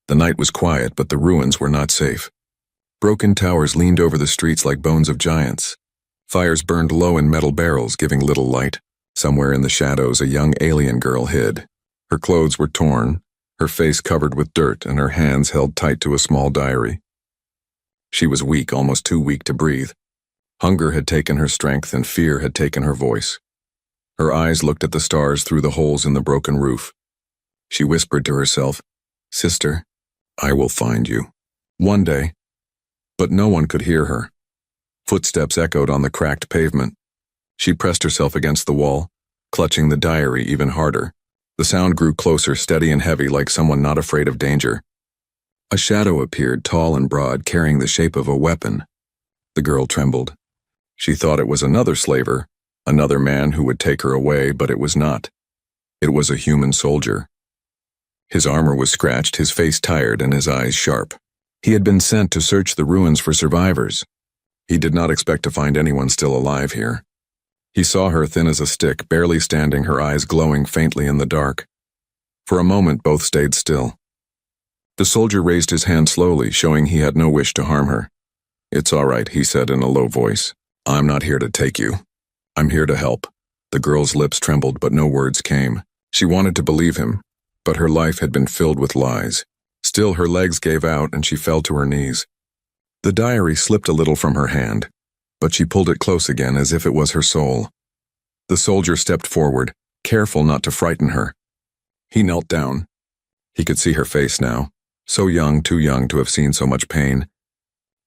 The night was quiet, but the ruins were not safe. Broken towers leaned over the streets like bones of giants. Fires burned low in metal barrels, giving little light. Somewhere in the shadows, a young alien girl hid. Her clothes were torn, her face covered with dirt, and her hands held tight to a small diary. She was weak, almost too weak to breathe. Hunger had taken her strength, and fear had taken her voice. Her eyes looked at the stars through the holes in the broken roof. She whispered to herself, "Sister, I will find you. One day." But no one could hear her. Footsteps echoed on the cracked pavement. She pressed herself against the wall, clutching the diary even harder. The sound grew closer, steady and heavy, like someone not afraid of danger. A shadow appeared, tall and broad, carrying the shape of a weapon. The girl trembled. She thought it was another slaver, another man who would take her away, but it was not. It was a human soldier. His armor was scratched, his face tired, and his eyes sharp. He had been sent to search the ruins for survivors. He did not expect to find anyone still alive here. He saw her thin as a stick, barely standing, her eyes glowing faintly in the dark. For a moment, both stayed still. The soldier raised his hand slowly, showing he had no wish to harm her. "It's all right," he said in a low voice. "I'm not here to take you. I'm here to help." The girl's lips trembled, but no words came. She wanted to believe him, but her life had been filled with lies. Still, her legs gave out and she fell to her knees. The diary slipped a little from her hand, but she pulled it close again as if it was her soul. The soldier stepped forward, careful not to frighten her. He knelt down. He could see her face now, so young, too young to have seen so much pain.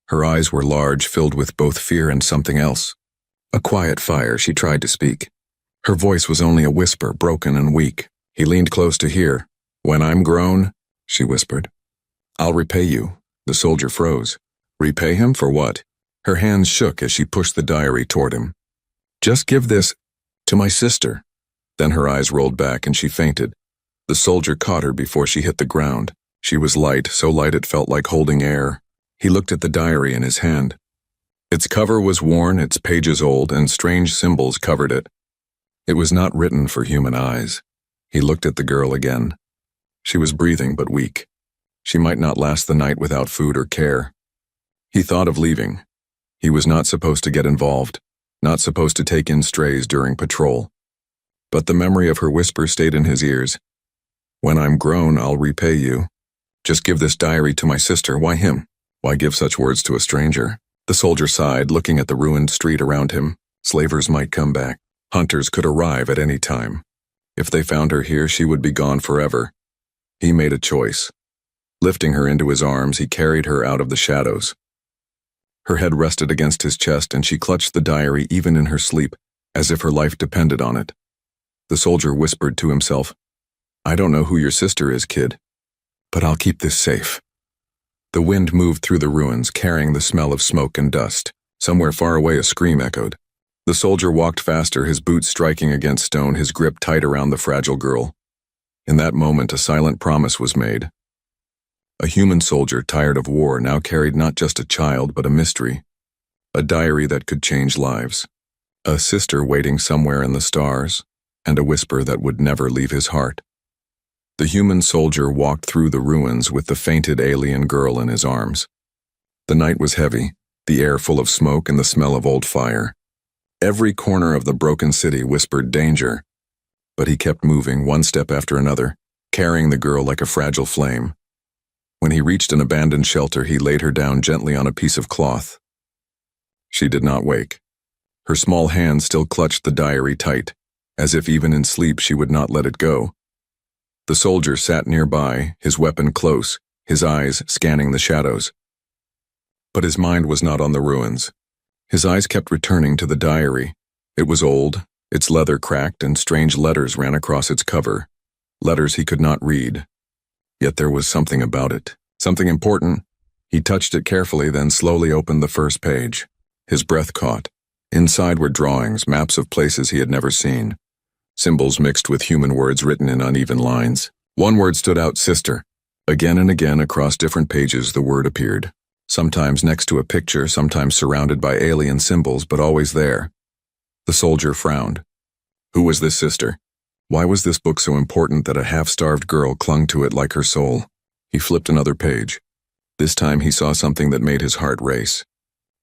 Her eyes were large, filled with both fear and something else. A quiet fire. She tried to speak. Her voice was only a whisper, broken and weak. He leaned close to hear. "When I'm grown," she whispered, "I'll repay you." The soldier froze. Repay him for what? Her hands shook as she pushed the diary toward him. "Just give this to my sister." Then her eyes rolled back and she fainted. The soldier caught her before she hit the ground. She was light, so light it felt like holding air. He looked at the diary in his hand. Its cover was worn, its pages old, and strange symbols covered it. It was not written for human eyes. He looked at the girl again. She was breathing but weak. She might not last the night without food or care. He thought of leaving. He was not supposed to get involved, not supposed to take in strays during patrol. But the memory of her whisper stayed in his ears. "When I'm grown, I'll repay you. Just give this diary to my sister." Why him? Why give such words to a stranger? The soldier sighed, looking at the ruined street around him. Slavers might come back. Hunters could arrive at any time. If they found her here, she would be gone forever. He made a choice. Lifting her into his arms, he carried her out of the shadows. Her head rested against his chest, and she clutched the diary even in her sleep, as if her life depended on it. The soldier whispered to himself, "I don't know who your sister is, kid, but I'll keep this safe." The wind moved through the ruins, carrying the smell of smoke and dust. Somewhere far away, a scream echoed. The soldier walked faster, his boots striking against stone, his grip tight around the fragile girl. In that moment, a silent promise was made. A human soldier, tired of war, now carried not just a child, but a mystery. A diary that could change lives. A sister waiting somewhere in the stars, and a whisper that would never leave his heart. The human soldier walked through the ruins with the fainted alien girl in his arms. The night was heavy, the air full of smoke and the smell of old fire. Every corner of the broken city whispered danger, but he kept moving, one step after another, carrying the girl like a fragile flame. When he reached an abandoned shelter, he laid her down gently on a piece of cloth. She did not wake. Her small hand still clutched the diary tight, as if even in sleep she would not let it go. The soldier sat nearby, his weapon close, his eyes scanning the shadows. But his mind was not on the ruins. His eyes kept returning to the diary. It was old, its leather cracked, and strange letters ran across its cover. Letters he could not read. Yet there was something about it, something important. He touched it carefully, then slowly opened the first page. His breath caught. Inside were drawings, maps of places he had never seen. Symbols mixed with human words written in uneven lines. One word stood out, sister. Again and again across different pages the word appeared. Sometimes next to a picture, sometimes surrounded by alien symbols, but always there. The soldier frowned. Who was this sister? Why was this book so important that a half-starved girl clung to it like her soul? He flipped another page. This time he saw something that made his heart race.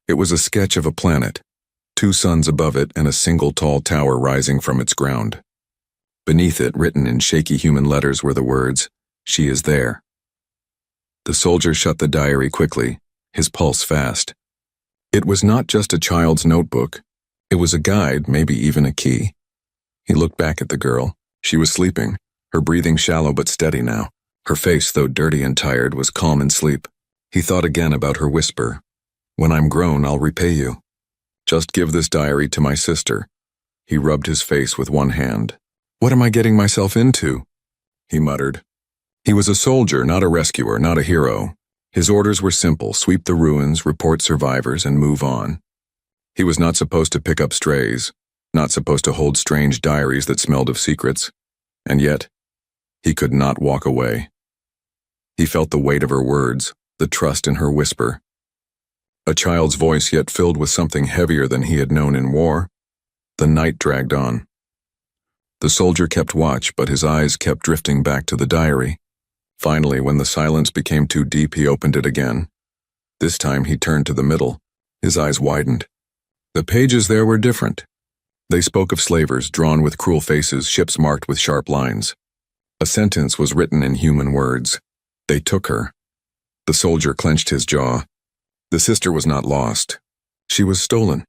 It was a sketch of a planet, 2 suns above it and a single tall tower rising from its ground. Beneath it, written in shaky human letters, were the words, "She is there." The soldier shut the diary quickly, his pulse fast. It was not just a child's notebook. It was a guide, maybe even a key. He looked back at the girl. She was sleeping, her breathing shallow but steady now. Her face, though dirty and tired, was calm in sleep. He thought again about her whisper. "When I'm grown, I'll repay you. Just give this diary to my sister." He rubbed his face with one hand. "What am I getting myself into?" he muttered. He was a soldier, not a rescuer, not a hero. His orders were simple: sweep the ruins, report survivors, and move on. He was not supposed to pick up strays, not supposed to hold strange diaries that smelled of secrets. And yet, he could not walk away. He felt the weight of her words, the trust in her whisper. A child's voice, yet filled with something heavier than he had known in war. The night dragged on. The soldier kept watch, but his eyes kept drifting back to the diary. Finally, when the silence became too deep, he opened it again. This time he turned to the middle. His eyes widened. The pages there were different. They spoke of slavers, drawn with cruel faces, ships marked with sharp lines. A sentence was written in human words. They took her. The soldier clenched his jaw. The sister was not lost. She was stolen.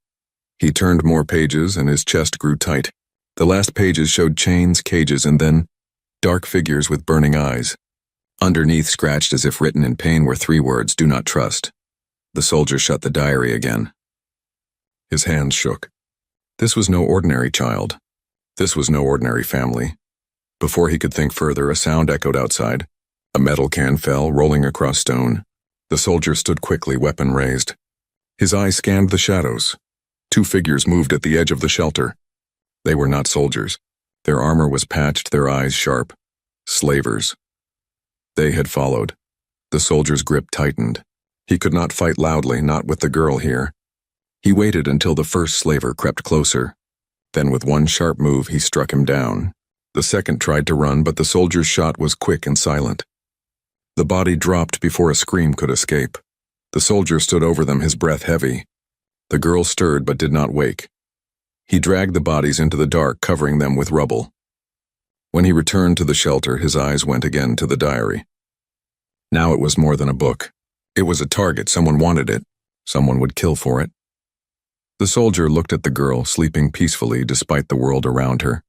He turned more pages, and his chest grew tight. The last pages showed chains, cages, and then dark figures with burning eyes. Underneath, scratched as if written in pain, were 3 words: "Do not trust." The soldier shut the diary again. His hands shook. This was no ordinary child. This was no ordinary family. Before he could think further, a sound echoed outside. A metal can fell, rolling across stone. The soldier stood quickly, weapon raised. His eyes scanned the shadows. 2 figures moved at the edge of the shelter. They were not soldiers. Their armor was patched, their eyes sharp. Slavers. They had followed. The soldier's grip tightened. He could not fight loudly, not with the girl here. He waited until the first slaver crept closer. Then with one sharp move, he struck him down. The second tried to run, but the soldier's shot was quick and silent. The body dropped before a scream could escape. The soldier stood over them, his breath heavy. The girl stirred but did not wake. He dragged the bodies into the dark, covering them with rubble. When he returned to the shelter, his eyes went again to the diary. Now it was more than a book. It was a target. Someone wanted it. Someone would kill for it. The soldier looked at the girl, sleeping peacefully despite the world around her.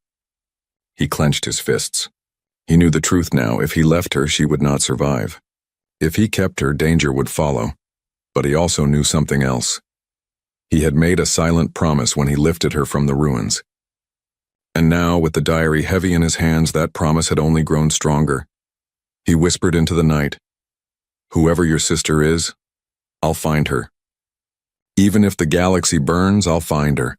He clenched his fists. He knew the truth now. If he left her, she would not survive. If he kept her, danger would follow. But he also knew something else. He had made a silent promise when he lifted her from the ruins. And now, with the diary heavy in his hands, that promise had only grown stronger. He whispered into the night, "Whoever your sister is, I'll find her. Even if the galaxy burns, I'll find her."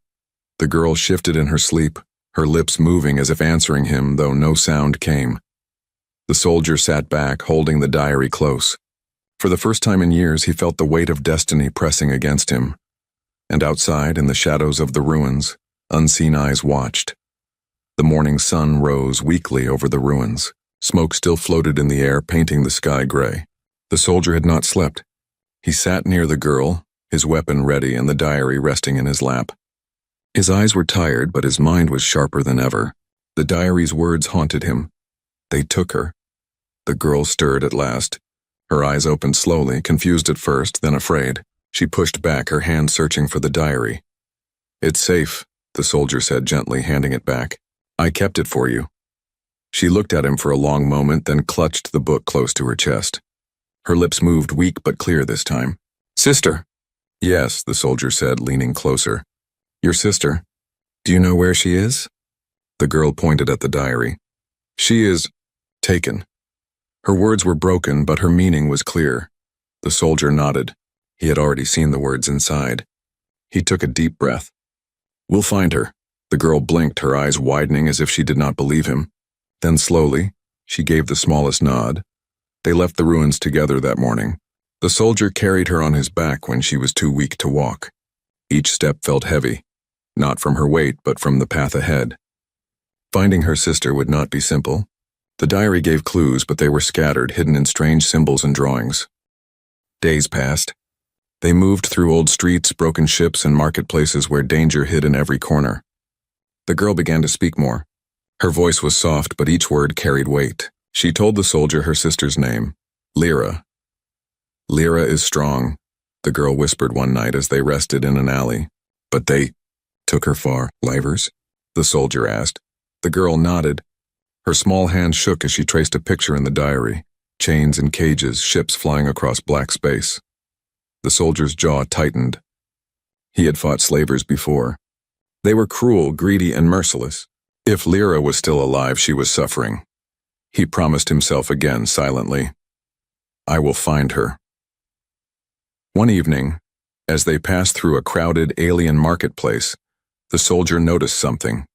The girl shifted in her sleep, her lips moving as if answering him, though no sound came. The soldier sat back, holding the diary close. For the first time in years, he felt the weight of destiny pressing against him. And outside, in the shadows of the ruins, unseen eyes watched. The morning sun rose weakly over the ruins. Smoke still floated in the air, painting the sky gray. The soldier had not slept. He sat near the girl, his weapon ready and the diary resting in his lap. His eyes were tired, but his mind was sharper than ever. The diary's words haunted him. They took her. The girl stirred at last. Her eyes opened slowly, confused at first, then afraid. She pushed back, her hand searching for the diary. "It's safe," the soldier said gently, handing it back. "I kept it for you." She looked at him for a long moment, then clutched the book close to her chest. Her lips moved, weak but clear this time. "Sister." "Yes," the soldier said, leaning closer. "Your sister. Do you know where she is?" The girl pointed at the diary. "She is taken." Her words were broken, but her meaning was clear. The soldier nodded. He had already seen the words inside. He took a deep breath. "We'll find her." The girl blinked, her eyes widening as if she did not believe him. Then slowly, she gave the smallest nod. They left the ruins together that morning. The soldier carried her on his back when she was too weak to walk. Each step felt heavy, not from her weight, but from the path ahead. Finding her sister would not be simple. The diary gave clues, but they were scattered, hidden in strange symbols and drawings. Days passed. They moved through old streets, broken ships, and marketplaces where danger hid in every corner. The girl began to speak more. Her voice was soft, but each word carried weight. She told the soldier her sister's name, Lyra. Lyra is strong, the girl whispered one night as they rested in an alley. But they took her far. Livers? The soldier asked. The girl nodded. Her small hand shook as she traced a picture in the diary. Chains and cages, ships flying across black space. The soldier's jaw tightened. He had fought slavers before. They were cruel, greedy, and merciless. If Lyra was still alive, she was suffering. He promised himself again, silently, I will find her. One evening, as they passed through a crowded alien marketplace, the soldier noticed something.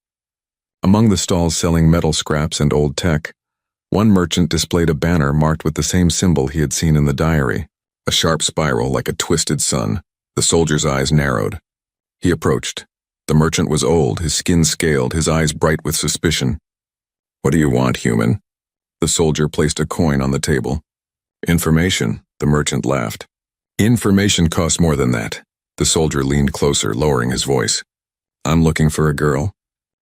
Among the stalls selling metal scraps and old tech, one merchant displayed a banner marked with the same symbol he had seen in the diary, a sharp spiral like a twisted sun. The soldier's eyes narrowed. He approached. The merchant was old, his skin scaled, his eyes bright with suspicion. What do you want, human? The soldier placed a coin on the table. Information, the merchant laughed. Information costs more than that. The soldier leaned closer, lowering his voice. I'm looking for a girl.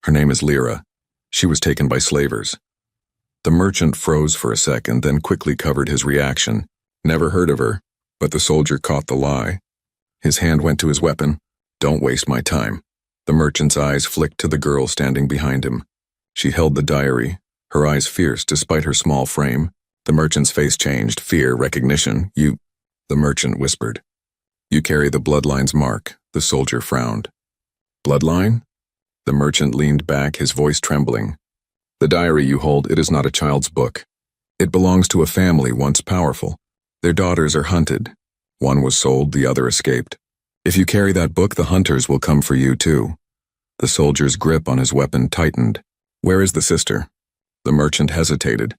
Her name is Lyra. She was taken by slavers. The merchant froze for a second, then quickly covered his reaction. Never heard of her, but the soldier caught the lie. His hand went to his weapon. Don't waste my time. The merchant's eyes flicked to the girl standing behind him. She held the diary, her eyes fierce despite her small frame. The merchant's face changed, fear, recognition. You, the merchant whispered. You carry the bloodline's mark, the soldier frowned. Bloodline? The merchant leaned back, his voice trembling. The diary you hold, it is not a child's book. It belongs to a family once powerful. Their daughters are hunted. One was sold, the other escaped. If you carry that book, the hunters will come for you too. The soldier's grip on his weapon tightened. Where is the sister? The merchant hesitated.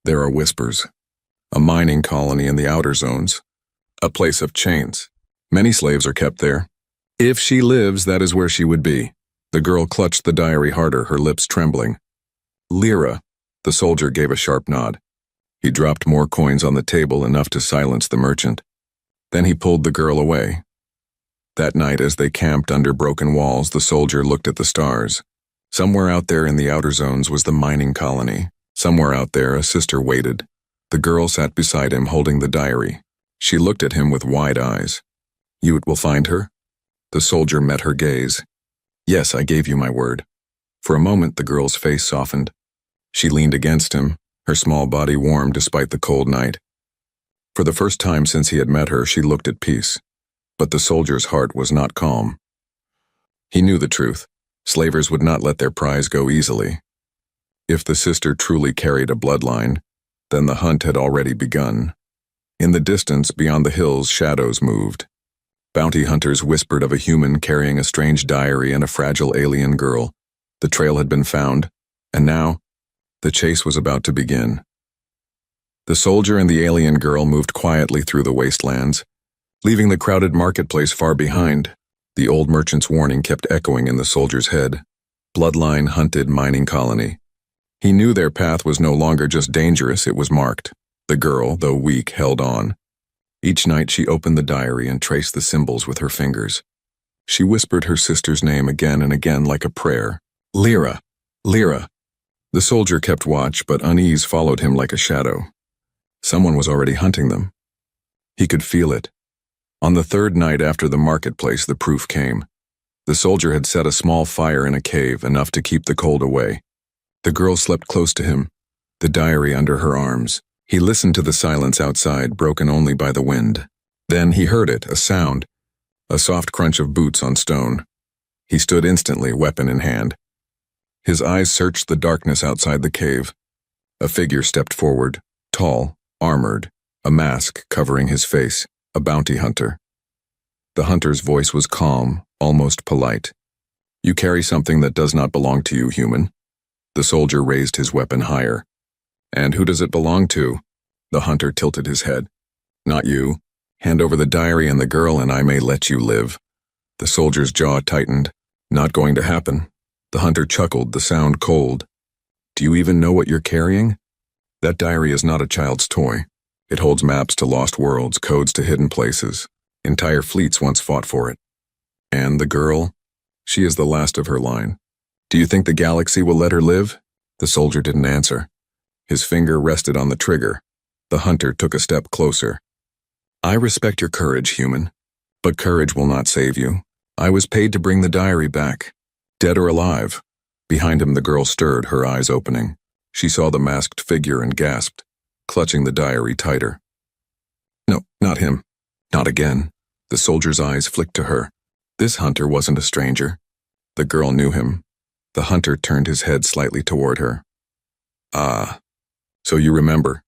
There are whispers. A mining colony in the outer zones. A place of chains. Many slaves are kept there. If she lives, that is where she would be. The girl clutched the diary harder, her lips trembling. Lyra. The soldier gave a sharp nod. He dropped more coins on the table, enough to silence the merchant. Then he pulled the girl away. That night, as they camped under broken walls, the soldier looked at the stars. Somewhere out there in the outer zones was the mining colony. Somewhere out there, a sister waited. The girl sat beside him, holding the diary. She looked at him with wide eyes. You will find her? The soldier met her gaze. Yes, I gave you my word. For a moment, the girl's face softened. She leaned against him, her small body warm despite the cold night. For the first time since he had met her, she looked at peace. But the soldier's heart was not calm. He knew the truth. Slavers would not let their prize go easily. If the sister truly carried a bloodline, then the hunt had already begun. In the distance, beyond the hills, shadows moved. Bounty hunters whispered of a human carrying a strange diary and a fragile alien girl. The trail had been found, and now, the chase was about to begin. The soldier and the alien girl moved quietly through the wastelands, leaving the crowded marketplace far behind. The old merchant's warning kept echoing in the soldier's head. Bloodline hunted mining colony. He knew their path was no longer just dangerous, it was marked. The girl, though weak, held on. Each night she opened the diary and traced the symbols with her fingers. She whispered her sister's name again and again like a prayer. Lyra! Lyra! The soldier kept watch, but unease followed him like a shadow. Someone was already hunting them. He could feel it. On the third night after the marketplace, the proof came. The soldier had set a small fire in a cave, enough to keep the cold away. The girl slept close to him, the diary under her arms. He listened to the silence outside, broken only by the wind. Then he heard it, a sound, a soft crunch of boots on stone. He stood instantly, weapon in hand. His eyes searched the darkness outside the cave. A figure stepped forward, tall, armored, a mask covering his face, a bounty hunter. The hunter's voice was calm, almost polite. You carry something that does not belong to you, human. The soldier raised his weapon higher. And who does it belong to? The hunter tilted his head. Not you. Hand over the diary and the girl and I may let you live. The soldier's jaw tightened. Not going to happen. The hunter chuckled, the sound cold. Do you even know what you're carrying? That diary is not a child's toy. It holds maps to lost worlds, codes to hidden places. Entire fleets once fought for it. And the girl? She is the last of her line. Do you think the galaxy will let her live? The soldier didn't answer. His finger rested on the trigger. The hunter took a step closer. I respect your courage, human. But courage will not save you. I was paid to bring the diary back. Dead or alive. Behind him the girl stirred, her eyes opening. She saw the masked figure and gasped, clutching the diary tighter. No, not him. Not again. The soldier's eyes flicked to her. This hunter wasn't a stranger. The girl knew him. The hunter turned his head slightly toward her. Ah. So you remember.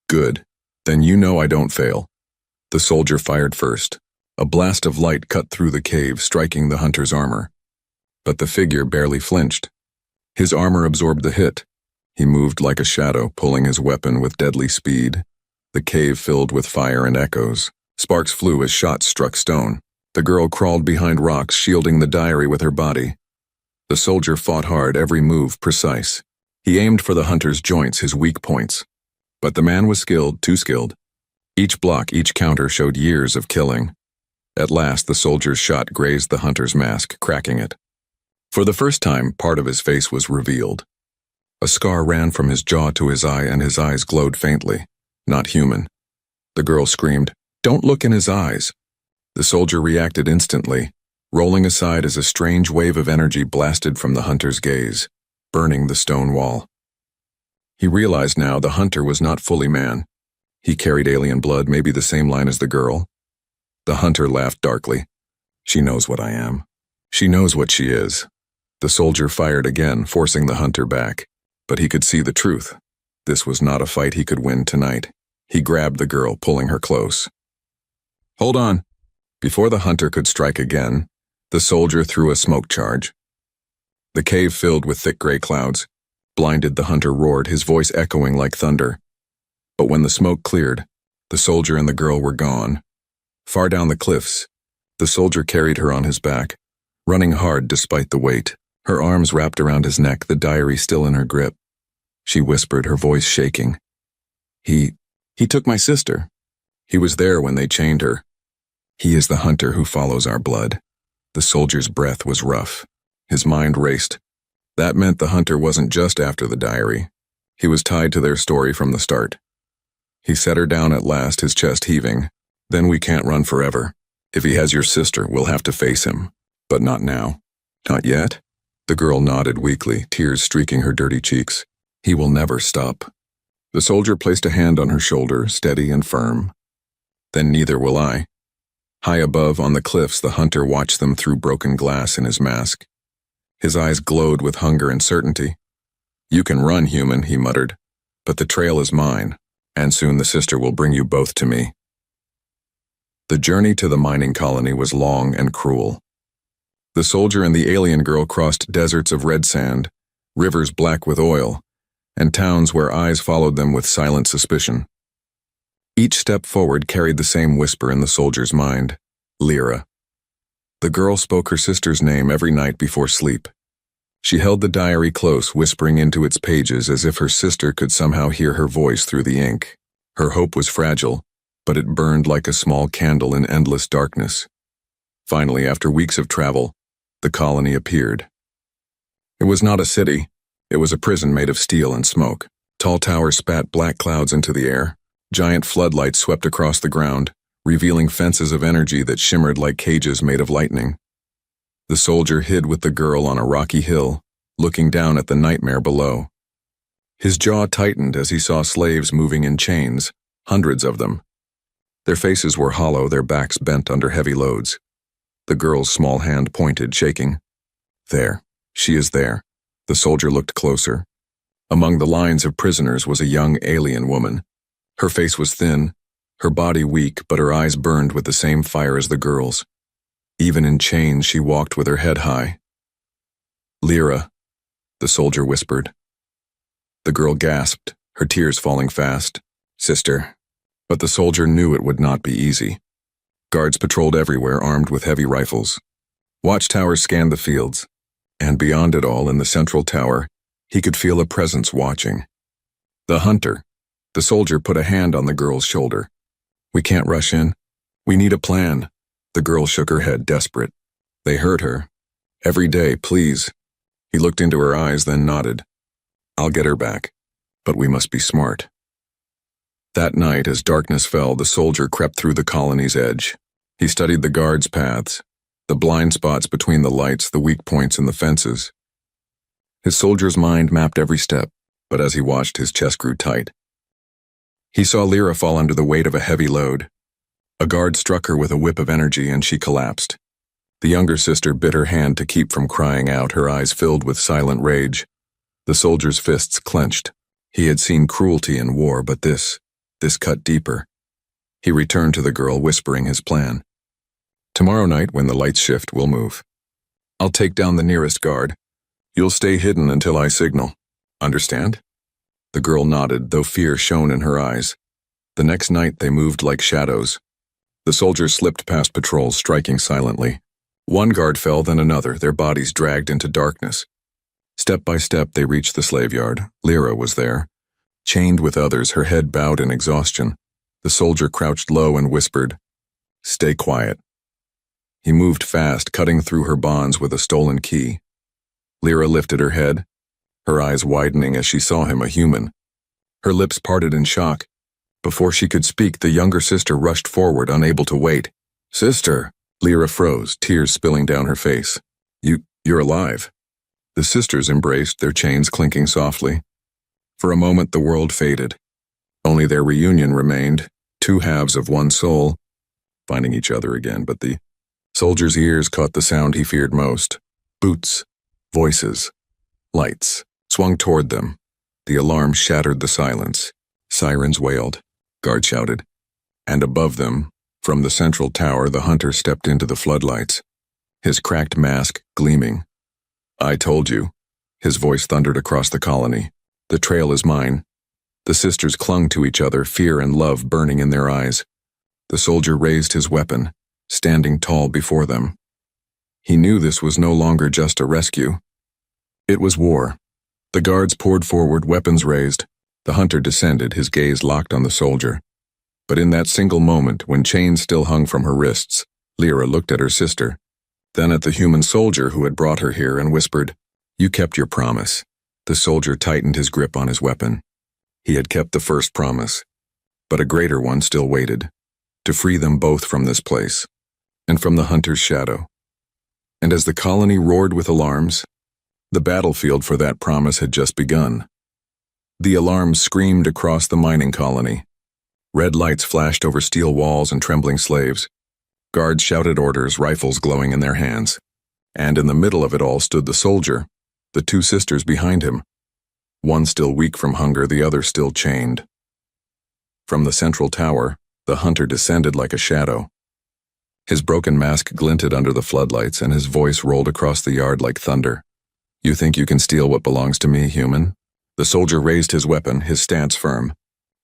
Good. Then you know I don't fail. The soldier fired first. A blast of light cut through the cave, striking the hunter's armor. But the figure barely flinched. His armor absorbed the hit. He moved like a shadow, pulling his weapon with deadly speed. The cave filled with fire and echoes. Sparks flew as shots struck stone. The girl crawled behind rocks, shielding the diary with her body. The soldier fought hard, every move precise. He aimed for the hunter's joints, his weak points. But the man was skilled, too skilled. Each block, each counter showed years of killing. At last, the soldier's shot grazed the hunter's mask, cracking it. For the first time, part of his face was revealed. A scar ran from his jaw to his eye, and his eyes glowed faintly. Not human. The girl screamed, "Don't look in his eyes." The soldier reacted instantly, rolling aside as a strange wave of energy blasted from the hunter's gaze, burning the stone wall. He realized now the hunter was not fully man. He carried alien blood, maybe the same line as the girl. The hunter laughed darkly. She knows what I am. She knows what she is. The soldier fired again, forcing the hunter back. But he could see the truth. This was not a fight he could win tonight. He grabbed the girl, pulling her close. Hold on. Before the hunter could strike again, the soldier threw a smoke charge. The cave filled with thick gray clouds. Blinded, the hunter roared, his voice echoing like thunder. But when the smoke cleared, the soldier and the girl were gone. Far down the cliffs, the soldier carried her on his back, running hard despite the weight. Her arms wrapped around his neck, the diary still in her grip. She whispered, her voice shaking. He took my sister. He was there when they chained her. He is the hunter who follows our blood. The soldier's breath was rough. His mind raced. That meant the hunter wasn't just after the diary. He was tied to their story from the start. He set her down at last, his chest heaving. Then we can't run forever. If he has your sister, we'll have to face him. But not now. Not yet? The girl nodded weakly, tears streaking her dirty cheeks. He will never stop. The soldier placed a hand on her shoulder, steady and firm. Then neither will I. High above on the cliffs, the hunter watched them through broken glass in his mask. His eyes glowed with hunger and certainty. You can run, human, he muttered. But the trail is mine, and soon the sister will bring you both to me. The journey to the mining colony was long and cruel. The soldier and the alien girl crossed deserts of red sand, rivers black with oil, and towns where eyes followed them with silent suspicion. Each step forward carried the same whisper in the soldier's mind, Lyra. The girl spoke her sister's name every night before sleep. She held the diary close, whispering into its pages as if her sister could somehow hear her voice through the ink. Her hope was fragile, but it burned like a small candle in endless darkness. Finally, after weeks of travel, the colony appeared. It was not a city. It was a prison made of steel and smoke. Tall towers spat black clouds into the air. Giant floodlights swept across the ground, revealing fences of energy that shimmered like cages made of lightning. The soldier hid with the girl on a rocky hill, looking down at the nightmare below. His jaw tightened as he saw slaves moving in chains, hundreds of them. Their faces were hollow, their backs bent under heavy loads. The girl's small hand pointed, shaking. There, she is there. The soldier looked closer. Among the lines of prisoners was a young alien woman. Her face was thin, her body weak, but her eyes burned with the same fire as the girl's. Even in chains, she walked with her head high. Lyra, the soldier whispered. The girl gasped, her tears falling fast. Sister. But the soldier knew it would not be easy. Guards patrolled everywhere, armed with heavy rifles. Watchtowers scanned the fields. And beyond it all, in the central tower, He could feel a presence watching. The hunter. The soldier put a hand on the girl's shoulder. We can't rush in. We need a plan. The girl shook her head, desperate. They hurt her. Every day, please. He looked into her eyes, then nodded. I'll get her back. But we must be smart. That night, as darkness fell, the soldier crept through the colony's edge. He studied the guards' paths, the blind spots between the lights, the weak points in the fences. His soldier's mind mapped every step, but as he watched, his chest grew tight. He saw Lyra fall under the weight of a heavy load. A guard struck her with a whip of energy, and she collapsed. The younger sister bit her hand to keep from crying out, her eyes filled with silent rage. The soldier's fists clenched. He had seen cruelty in war, but this cut deeper. He returned to the girl, whispering his plan. Tomorrow night, when the lights shift, we'll move. I'll take down the nearest guard. You'll stay hidden until I signal. Understand? The girl nodded, though fear shone in her eyes. The next night, they moved like shadows. The soldiers slipped past patrols, striking silently. One guard fell, then another, their bodies dragged into darkness. Step by step, they reached the slave yard. Lyra was there. Chained with others, her head bowed in exhaustion. The soldier crouched low and whispered, "Stay quiet." He moved fast, cutting through her bonds with a stolen key. Lyra lifted her head, her eyes widening as she saw him, a human. Her lips parted in shock. Before she could speak, the younger sister rushed forward, unable to wait. "Sister!" Lyra froze, tears spilling down her face. You're alive." The sisters embraced, their chains clinking softly. For a moment the world faded. Only their reunion remained, two halves of one soul, finding each other again, but the soldier's ears caught the sound he feared most. Boots, voices, lights, swung toward them. The alarm shattered the silence. Sirens wailed, guards shouted, and above them, from the central tower, the hunter stepped into the floodlights, his cracked mask gleaming. "I told you," his voice thundered across the colony. "The trail is mine." The sisters clung to each other, fear and love burning in their eyes. The soldier raised his weapon, standing tall before them. He knew this was no longer just a rescue. It was war. The guards poured forward, weapons raised. The hunter descended, his gaze locked on the soldier. But in that single moment, when chains still hung from her wrists, Lyra looked at her sister, then at the human soldier who had brought her here, and whispered, "You kept your promise." The soldier tightened his grip on his weapon. He had kept the first promise, but a greater one still waited, to free them both from this place, and from the hunter's shadow. And as the colony roared with alarms, the battlefield for that promise had just begun. The alarms screamed across the mining colony. Red lights flashed over steel walls and trembling slaves. Guards shouted orders, rifles glowing in their hands. And in the middle of it all stood the soldier, the two sisters behind him. One still weak from hunger, the other still chained. From the central tower, the hunter descended like a shadow. His broken mask glinted under the floodlights, and his voice rolled across the yard like thunder. "You think you can steal what belongs to me, human?" The soldier raised his weapon, his stance firm.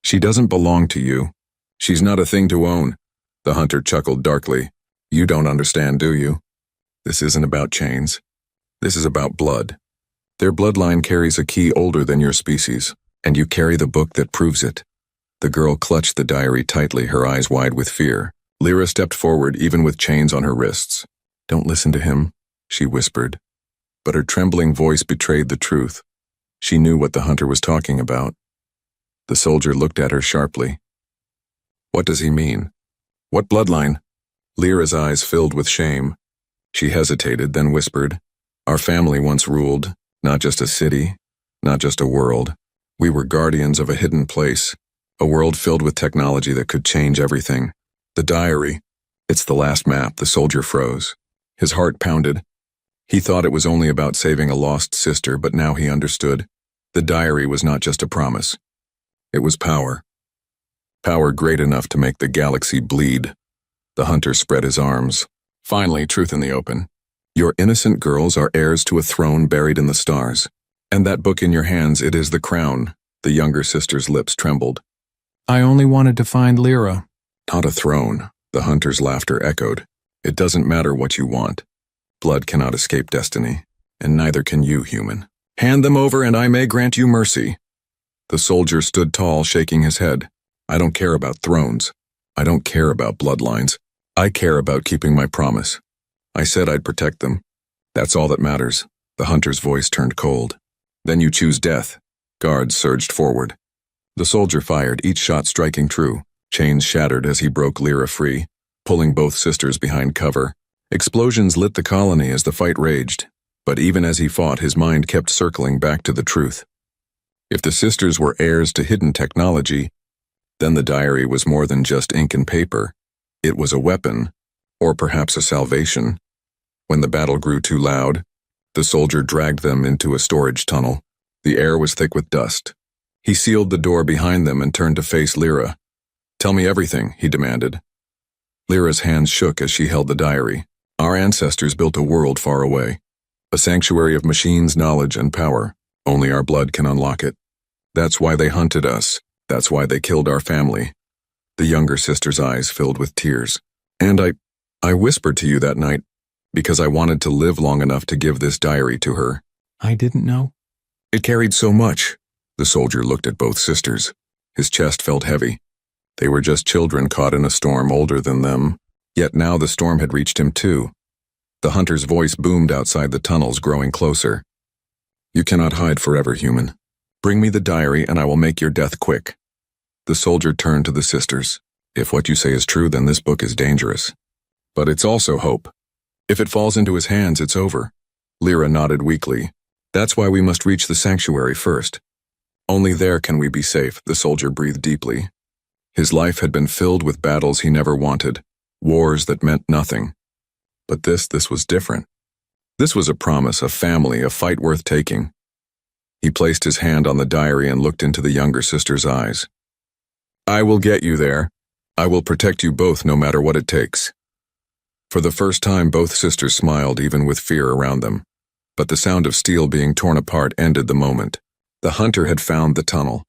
"She doesn't belong to you. She's not a thing to own." The hunter chuckled darkly. "You don't understand, do you? This isn't about chains. This is about blood. Their bloodline carries a key older than your species, and you carry the book that proves it." The girl clutched the diary tightly, her eyes wide with fear. Lyra stepped forward, even with chains on her wrists. "Don't listen to him," she whispered. But her trembling voice betrayed the truth. She knew what the hunter was talking about. The soldier looked at her sharply. "What does he mean? What bloodline?" Lyra's eyes filled with shame. She hesitated, then whispered, "Our family once ruled, not just a city, not just a world. We were guardians of a hidden place, a world filled with technology that could change everything. The diary, it's the last map." The soldier froze. His heart pounded. He thought it was only about saving a lost sister, but now he understood. The diary was not just a promise. It was power. Power great enough to make the galaxy bleed. The hunter spread his arms. "Finally, truth in the open. Your innocent girls are heirs to a throne buried in the stars. And that book in your hands, it is the crown." The younger sister's lips trembled. "I only wanted to find Lyra." "Not a throne," the hunter's laughter echoed. "It doesn't matter what you want. Blood cannot escape destiny, and neither can you, human." Hand them over and I may grant you mercy. The soldier stood tall, shaking his head. I don't care about thrones. I don't care about bloodlines. I care about keeping my promise. I said I'd protect them. That's all that matters. The hunter's voice turned cold. Then you choose death. Guards surged forward. The soldier fired, each shot striking true. Chains shattered as he broke Lyra free, pulling both sisters behind cover. Explosions lit the colony as the fight raged, but even as he fought, his mind kept circling back to the truth. If the sisters were heirs to hidden technology, then the diary was more than just ink and paper. It was a weapon, or perhaps a salvation. When the battle grew too loud, the soldier dragged them into a storage tunnel. The air was thick with dust. He sealed the door behind them and turned to face Lyra. Tell me everything, he demanded. Lyra's hands shook as she held the diary. Our ancestors built a world far away. A sanctuary of machines, knowledge, and power. Only our blood can unlock it. That's why they hunted us. That's why they killed our family. The younger sister's eyes filled with tears. And I whispered to you that night, because I wanted to live long enough to give this diary to her. I didn't know. It carried so much. The soldier looked at both sisters. His chest felt heavy. They were just children caught in a storm older than them. Yet now the storm had reached him too. The hunter's voice boomed outside the tunnels, growing closer. You cannot hide forever, human. Bring me the diary and I will make your death quick. The soldier turned to the sisters. If what you say is true, then this book is dangerous. But it's also hope. If it falls into his hands, it's over. Lyra nodded weakly. That's why we must reach the sanctuary first. Only there can we be safe, the soldier breathed deeply. His life had been filled with battles he never wanted, wars that meant nothing. But this was different. This was a promise, a family, a fight worth taking. He placed his hand on the diary and looked into the younger sister's eyes. I will get you there. I will protect you both no matter what it takes. For the first time, both sisters smiled, even with fear around them. But the sound of steel being torn apart ended the moment. The hunter had found the tunnel.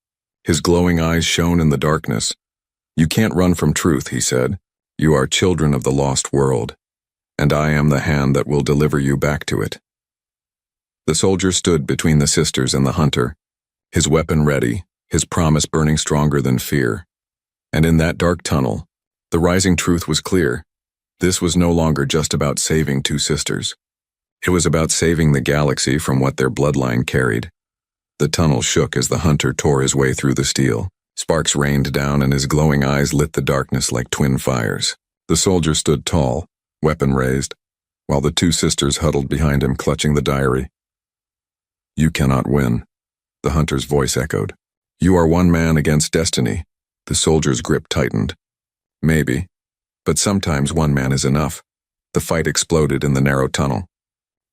His glowing eyes shone in the darkness. You can't run from truth, he said. You are children of the lost world, and I am the hand that will deliver you back to it. The soldier stood between the sisters and the hunter, his weapon ready, his promise burning stronger than fear. And in that dark tunnel, the rising truth was clear. This was no longer just about saving two sisters. It was about saving the galaxy from what their bloodline carried. The tunnel shook as the hunter tore his way through the steel. Sparks rained down and his glowing eyes lit the darkness like twin fires. The soldier stood tall, weapon raised, while the two sisters huddled behind him, clutching the diary. You cannot win, the hunter's voice echoed. You are one man against destiny. The soldier's grip tightened. Maybe, but sometimes one man is enough. The fight exploded in the narrow tunnel.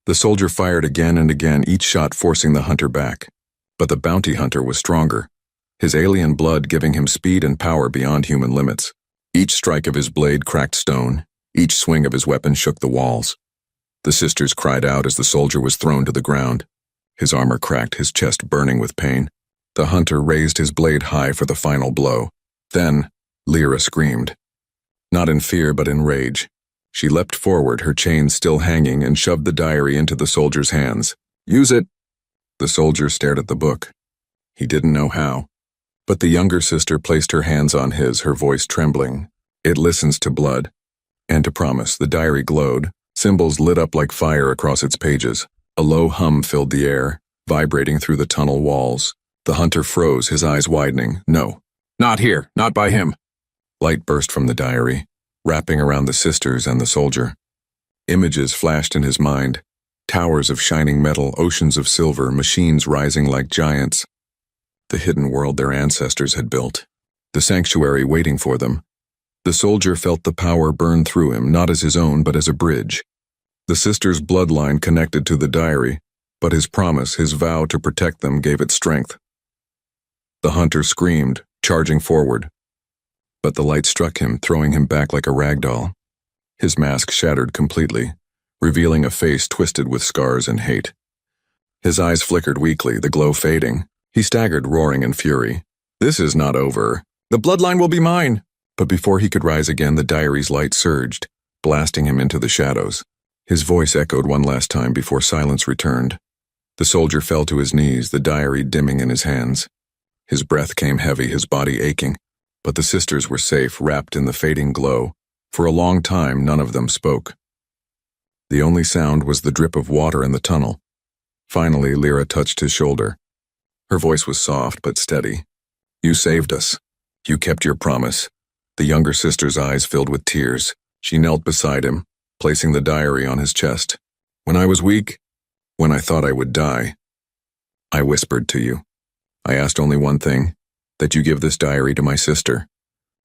The soldier fired again and again, each shot forcing the hunter back. But the bounty hunter was stronger, his alien blood giving him speed and power beyond human limits. Each strike of his blade cracked stone. Each swing of his weapon shook the walls. The sisters cried out as the soldier was thrown to the ground. His armor cracked, his chest burning with pain. The hunter raised his blade high for the final blow. Then, Lyra screamed. Not in fear, but in rage. She leapt forward, her chains still hanging, and shoved the diary into the soldier's hands. Use it! The soldier stared at the book. He didn't know how. But the younger sister placed her hands on his, her voice trembling. It listens to blood. And to promise. The diary glowed. Symbols lit up like fire across its pages. A low hum filled the air, vibrating through the tunnel walls. The hunter froze, his eyes widening. No. Not here. Not by him. Light burst from the diary, wrapping around the sisters and the soldier. Images flashed in his mind. Towers of shining metal, oceans of silver, machines rising like giants. The hidden world their ancestors had built. The sanctuary waiting for them. The soldier felt the power burn through him, not as his own, but as a bridge. The sister's bloodline connected to the diary, but his promise, his vow to protect them gave it strength. The hunter screamed, charging forward. But the light struck him, throwing him back like a rag doll. His mask shattered completely, revealing a face twisted with scars and hate. His eyes flickered weakly, the glow fading. He staggered, roaring in fury. This is not over. The bloodline will be mine! But before he could rise again, the diary's light surged, blasting him into the shadows. His voice echoed one last time before silence returned. The soldier fell to his knees, the diary dimming in his hands. His breath came heavy, his body aching, but the sisters were safe, wrapped in the fading glow. For a long time, none of them spoke. The only sound was the drip of water in the tunnel. Finally, Lyra touched his shoulder. Her voice was soft but steady. "You saved us. You kept your promise." The younger sister's eyes filled with tears. She knelt beside him, placing the diary on his chest. "When I was weak, when I thought I would die, I whispered to you. I asked only one thing, that you give this diary to my sister.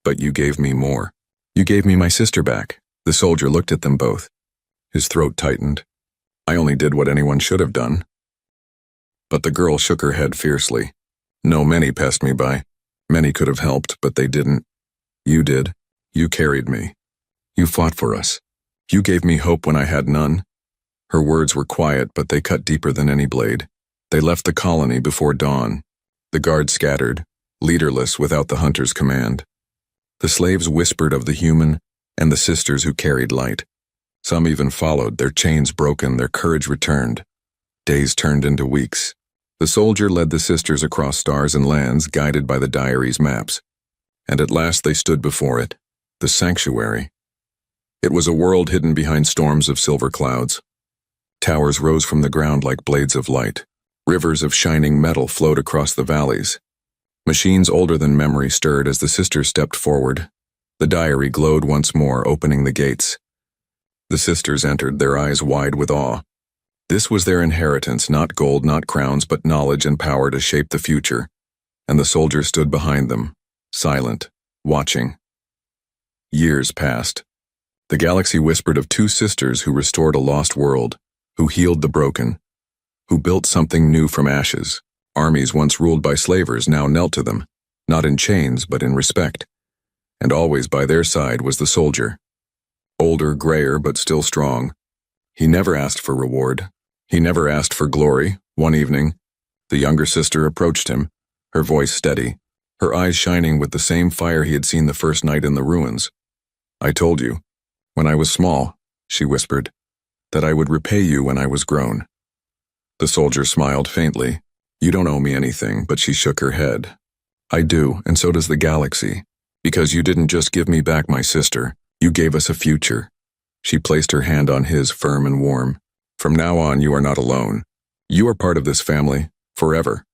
But you gave me more. You gave me my sister back." The soldier looked at them both. His throat tightened. "I only did what anyone should have done." But the girl shook her head fiercely. "No, many passed me by. Many could have helped, but they didn't. You did. You carried me. You fought for us. You gave me hope when I had none." Her words were quiet, but they cut deeper than any blade. They left the colony before dawn. The guards scattered, leaderless without the hunter's command. The slaves whispered of the human and the sisters who carried light. Some even followed, their chains broken, their courage returned. Days turned into weeks. The soldier led the sisters across stars and lands, guided by the diary's maps. And at last they stood before it, the sanctuary. It was a world hidden behind storms of silver clouds. Towers rose from the ground like blades of light. Rivers of shining metal flowed across the valleys. Machines older than memory stirred as the sisters stepped forward. The diary glowed once more, opening the gates. The sisters entered, their eyes wide with awe. This was their inheritance, not gold, not crowns, but knowledge and power to shape the future. And the soldier stood behind them, silent, watching. Years passed. The galaxy whispered of two sisters who restored a lost world, who healed the broken, who built something new from ashes. Armies once ruled by slavers now knelt to them, not in chains, but in respect. And always by their side was the soldier. Older, grayer, but still strong. He never asked for reward. He never asked for glory. One evening, the younger sister approached him, her voice steady, her eyes shining with the same fire he had seen the first night in the ruins. "I told you, when I was small," she whispered, "that I would repay you when I was grown." The soldier smiled faintly. "You don't owe me anything," but she shook her head. "I do, and so does the galaxy, because you didn't just give me back my sister, you gave us a future." She placed her hand on his, firm and warm. "From now on, you are not alone. You are part of this family, forever."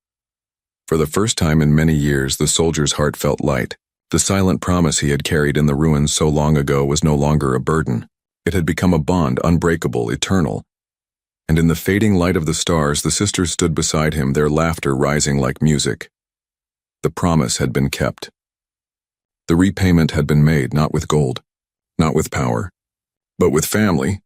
For the first time in many years, the soldier's heart felt light. The silent promise he had carried in the ruins so long ago was no longer a burden. It had become a bond, unbreakable, eternal. And in the fading light of the stars, the sisters stood beside him, their laughter rising like music. The promise had been kept. The repayment had been made, not with gold, not with power, but with family,